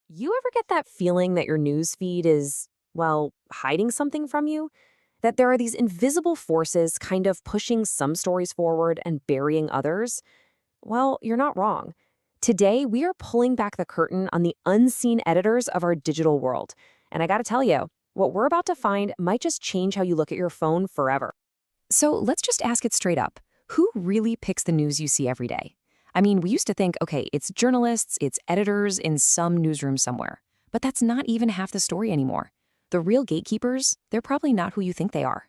You ever get that feeling that your news feed is, well, hiding something from you? That there are these invisible forces kind of pushing some stories forward and burying others? Well, you're not wrong. Today, we are pulling back the curtain on the unseen editors of our digital world. And I gotta tell you, what we're about to find might just change how you look at your phone forever. So let's just ask it straight up. Who really picks the news you see every day? I mean, we used to think, okay, it's journalists, it's editors in some newsroom somewhere. But that's not even half the story anymore. The real gatekeepers, they're probably not who you think they are.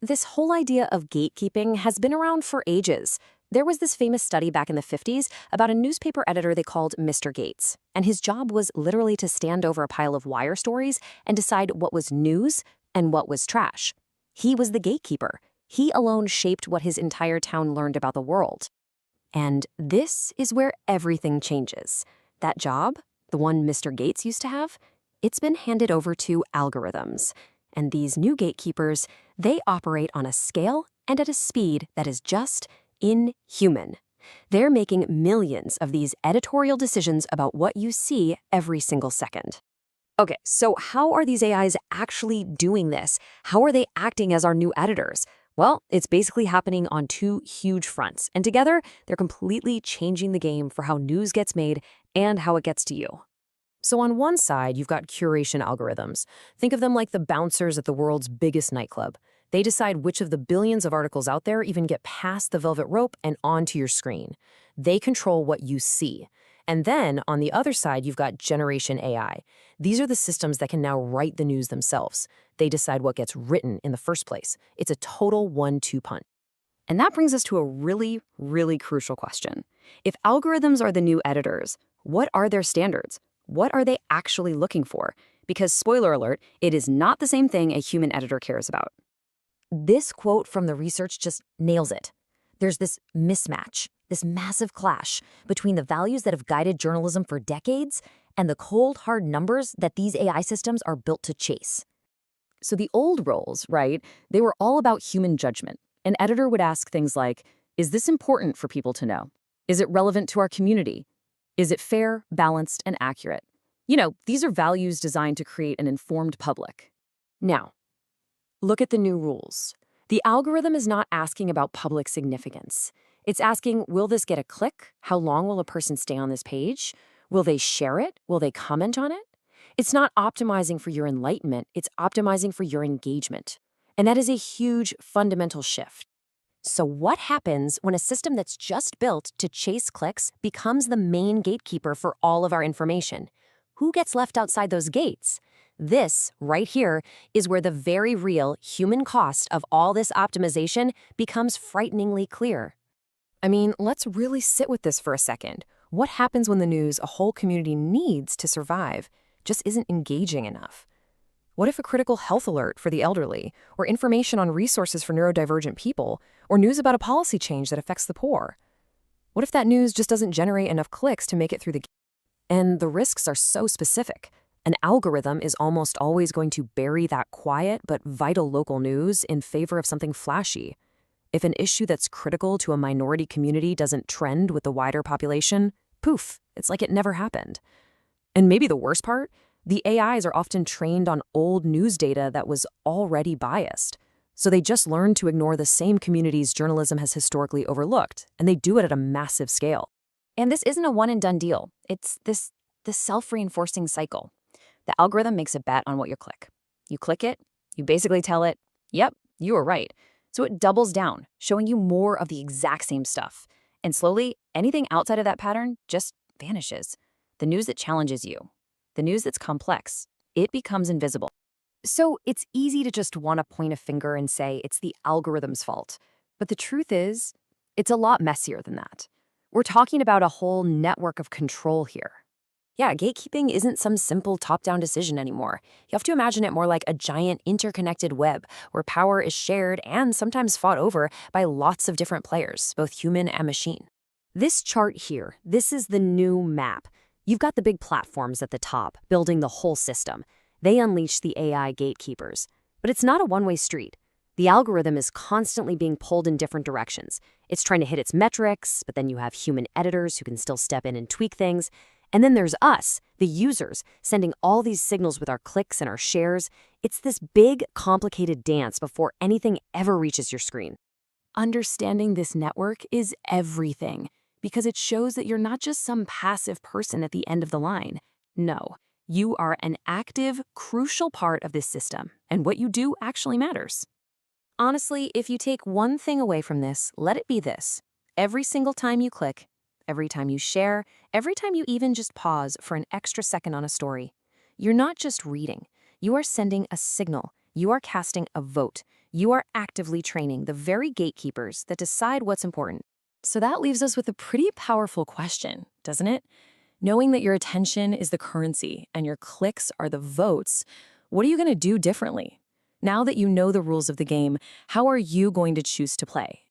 This whole idea of gatekeeping has been around for ages. There was this famous study back in the 50s about a newspaper editor they called Mr. Gates. And his job was literally to stand over a pile of wire stories and decide what was news and what was trash. He was the gatekeeper. He alone shaped what his entire town learned about the world. And this is where everything changes. That job, the one Mr. Gates used to have, it's been handed over to algorithms. And these new gatekeepers, they operate on a scale and at a speed that is just inhuman. They're making millions of these editorial decisions about what you see every single second. Okay, so how are these AIs actually doing this? How are they acting as our new editors? Well, it's basically happening on two huge fronts, and together, they're completely changing the game for how news gets made and how it gets to you. So on one side, you've got curation algorithms. Think of them like the bouncers at the world's biggest nightclub. They decide which of the billions of articles out there even get past the velvet rope and onto your screen. They control what you see. And then, on the other side, you've got generation AI. These are the systems that can now write the news themselves. They decide what gets written in the first place. It's a total 1-2 punch. And that brings us to a really, really crucial question. If algorithms are the new editors, what are their standards? What are they actually looking for? Because, spoiler alert, it is not the same thing a human editor cares about. This quote from the research just nails it. There's this mismatch, this massive clash between the values that have guided journalism for decades and the cold, hard numbers that these AI systems are built to chase. So the old roles, right, they were all about human judgment. An editor would ask things like, is this important for people to know? Is it relevant to our community? Is it fair, balanced, and accurate? These are values designed to create an informed public. Now, look at the new rules. The algorithm is not asking about public significance. It's asking, will this get a click? How long will a person stay on this page? Will they share it? Will they comment on it? It's not optimizing for your enlightenment, it's optimizing for your engagement. And that is a huge fundamental shift. So what happens when a system that's just built to chase clicks becomes the main gatekeeper for all of our information? Who gets left outside those gates? This, right here, is where the very real human cost of all this optimization becomes frighteningly clear. I mean, let's really sit with this for a second. What happens when the news a whole community needs to survive just isn't engaging enough? What if a critical health alert for the elderly, or information on resources for neurodivergent people, or news about a policy change that affects the poor? What if that news just doesn't generate enough clicks to make it through the gate? And the risks are so specific. An algorithm is almost always going to bury that quiet but vital local news in favor of something flashy. If an issue that's critical to a minority community doesn't trend with the wider population, poof, it's like it never happened. And maybe the worst part? The AIs are often trained on old news data that was already biased. So they just learn to ignore the same communities journalism has historically overlooked, and they do it at a massive scale. And this isn't a one-and-done deal. It's this self-reinforcing cycle. The algorithm makes a bet on what you click. You click it, you basically tell it, yep, you were right. So it doubles down, showing you more of the exact same stuff. And slowly, anything outside of that pattern just vanishes. The news that challenges you, the news that's complex, it becomes invisible. So it's easy to just want to point a finger and say it's the algorithm's fault. But the truth is, it's a lot messier than that. We're talking about a whole network of control here. Yeah, gatekeeping isn't some simple top-down decision anymore. You have to imagine it more like a giant interconnected web where power is shared and sometimes fought over by lots of different players, both human and machine. This chart here, this is the new map. You've got the big platforms at the top, building the whole system. They unleash the AI gatekeepers. But it's not a one-way street. The algorithm is constantly being pulled in different directions. It's trying to hit its metrics, but then you have human editors who can still step in and tweak things. And then there's us, the users, sending all these signals with our clicks and our shares. It's this big, complicated dance before anything ever reaches your screen. Understanding this network is everything, because it shows that you're not just some passive person at the end of the line. No, you are an active, crucial part of this system, and what you do actually matters. Honestly, if you take one thing away from this, let it be this. Every single time you click, every time you share, every time you even just pause for an extra second on a story, you're not just reading. You are sending a signal. You are casting a vote. You are actively training the very gatekeepers that decide what's important. So that leaves us with a pretty powerful question, doesn't it? Knowing that your attention is the currency and your clicks are the votes, what are you going to do differently? Now that you know the rules of the game, how are you going to choose to play?